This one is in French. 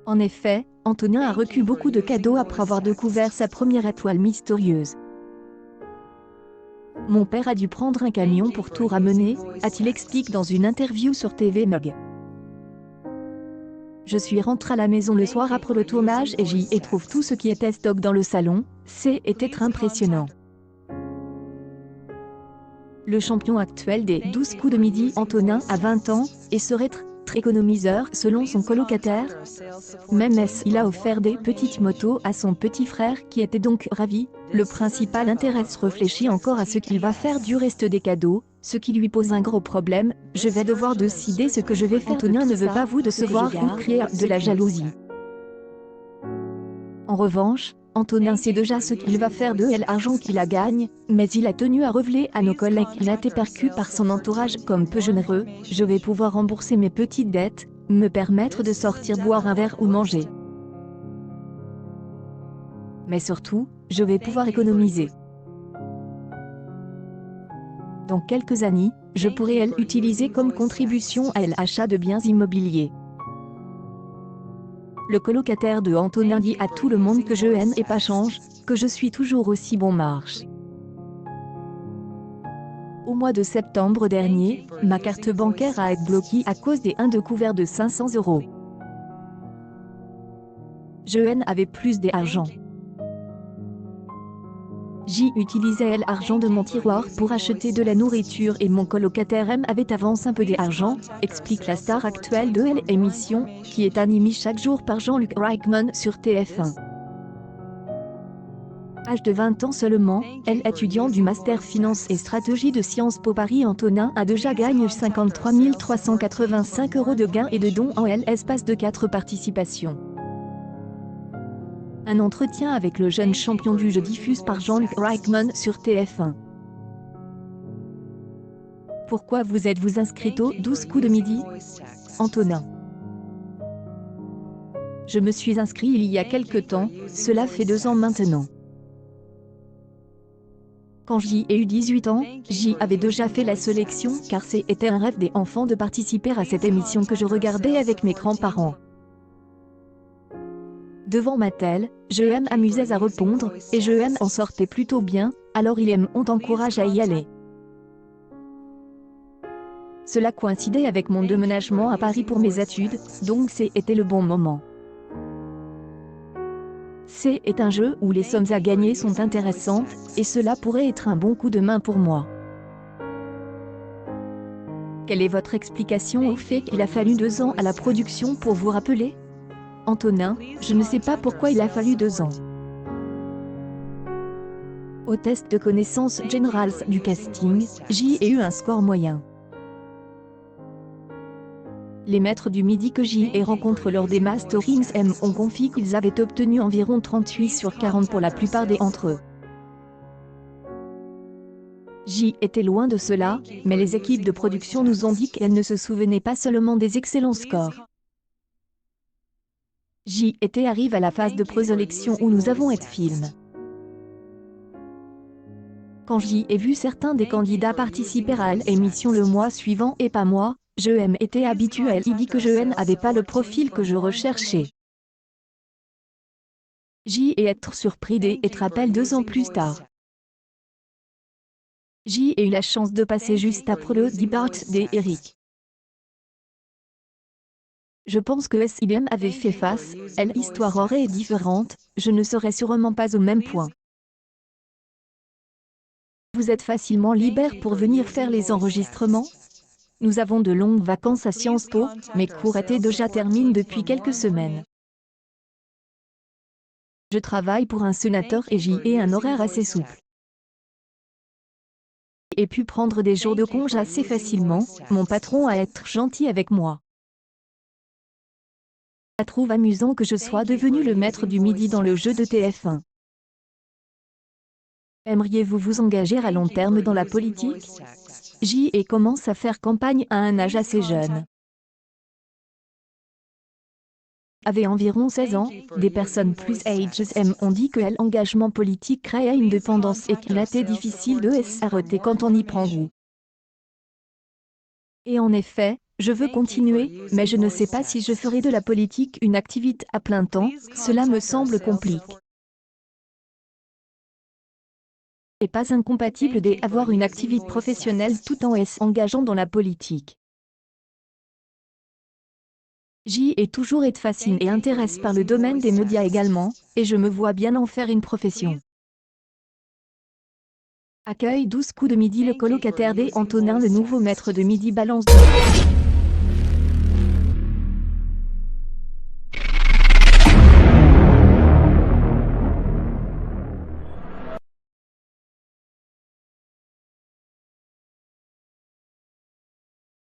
En effet, Antonin a reçu beaucoup de cadeaux après avoir découvert sa première étoile mystérieuse. Mon père a dû prendre un camion pour tout ramener, a-t-il expliqué dans une interview sur TV Mug. Je suis rentré à la maison le soir après le tournage et j'y trouve tout ce qui était stock dans le salon, c'était impressionnant. Le champion actuel des 12 coups de midi Antonin a 20 ans, et serait très économiseur selon son colocataire. Même il a offert des petites motos à son petit frère qui était donc ravi. Le principal intérêt se réfléchit encore à ce qu'il va faire du reste des cadeaux, ce qui lui pose un gros problème. Je vais devoir décider ce que je vais faire. Antonin ne veut pas vous décevoir ou créer de la jalousie. En revanche, Antonin sait déjà ce qu'il va faire de l'argent qu'il a gagne, mais il a tenu à révéler à nos collègues qu'il a été perçu par son entourage comme peu généreux. Je vais pouvoir rembourser mes petites dettes, me permettre de sortir boire un verre ou manger. Mais surtout, je vais pouvoir économiser. Dans quelques années, je pourrai utiliser comme contribution à l'achat de biens immobiliers. Le colocataire de Antonin dit à tout le monde que je n'ai pas changé, que je suis toujours aussi bon marche. Au mois de septembre dernier, ma carte bancaire a été bloquée à cause des 1 de couvert de 500 €. Je n'avais plus d'argent. J'y utilisais l'argent de mon tiroir pour acheter de la nourriture et mon colocataire avait avancé un peu d'argent, explique la star actuelle de l'émission, qui est animée chaque jour par Jean-Luc Reichmann sur TF1. Âge de 20 ans seulement, étudiant du Master Finance et Stratégie de Sciences Po Paris Antonin a déjà gagné 53 385 € de gains et de dons en l'espace de 4 participations. Un entretien avec le jeune champion du jeu diffusé par Jean-Luc Reichmann sur TF1. Pourquoi vous êtes-vous inscrit aux 12 coups de midi? Antonin. Je me suis inscrit il y a quelque temps, cela fait 2 ans maintenant. Quand j'y ai eu 18 ans, j'y avais déjà fait la sélection car c'était un rêve des enfants de participer à cette émission que je regardais avec mes grands-parents. Devant ma télé, je m'amusais à répondre, et je en sortais plutôt bien, alors on t'encourage à y aller. Cela coïncidait avec mon déménagement à Paris pour mes études, donc c'était le bon moment. C'est un jeu où les sommes à gagner sont intéressantes, et cela pourrait être un bon coup de main pour moi. Quelle est votre explication au fait qu'il a fallu 2 ans à la production pour vous rappeler? Antonin, je ne sais pas pourquoi il a fallu 2 ans. Au test de connaissances générales du casting, j'y ai eu un score moyen. Les maîtres du midi que j'y ai rencontrés lors des Masterings ont confié qu'ils avaient obtenu environ 38 sur 40 pour la plupart d'entre eux. J'y étais loin de cela, mais les équipes de production nous ont dit qu'elles ne se souvenaient pas seulement des excellents scores. J'y arrive à la phase de présélection où nous avons été films. Quand j'y ai vu certains des candidats participer à l'émission le mois suivant et pas moi, je été habitué. Il dit que je n'avais pas le profil que je recherchais. J'y ai été surpris d'être appelé 2 ans plus tard. J'y ai eu la chance de passer juste après le départ d'Eric. Je pense que si il avait fait face, l'histoire aurait été différente, je ne serais sûrement pas au même point. Vous êtes facilement libre pour venir faire les enregistrements? Nous avons de longues vacances à Sciences Po, mes cours étaient déjà terminés depuis quelques semaines. Je travaille pour un sénateur et j'y ai un horaire assez souple. J'ai pu prendre des jours de congé assez facilement, mon patron a été gentil avec moi. Je trouve amusant que je sois devenu le maître du midi dans le jeu de TF1. Aimeriez-vous vous engager à long terme dans la politique? J'y ai commencé à faire campagne à un âge assez jeune. Avait environ 16 ans, des personnes plus âgées ont dit que l'engagement politique créait une dépendance et qu'il était difficile de s'arrêter quand on y prend goût. Et en effet, Je veux continuer, mais je ne sais pas si je ferai de la politique une activité à plein temps, cela me semble compliqué. Et pas incompatible d'avoir une activité professionnelle tout en s'engageant dans la politique. J'y ai toujours été fasciné et intéressé par le domaine des médias également, et je me vois bien en faire une profession. Accueil 12 coups de midi. Le colocataire d'Antonin, le nouveau maître de midi, balance de...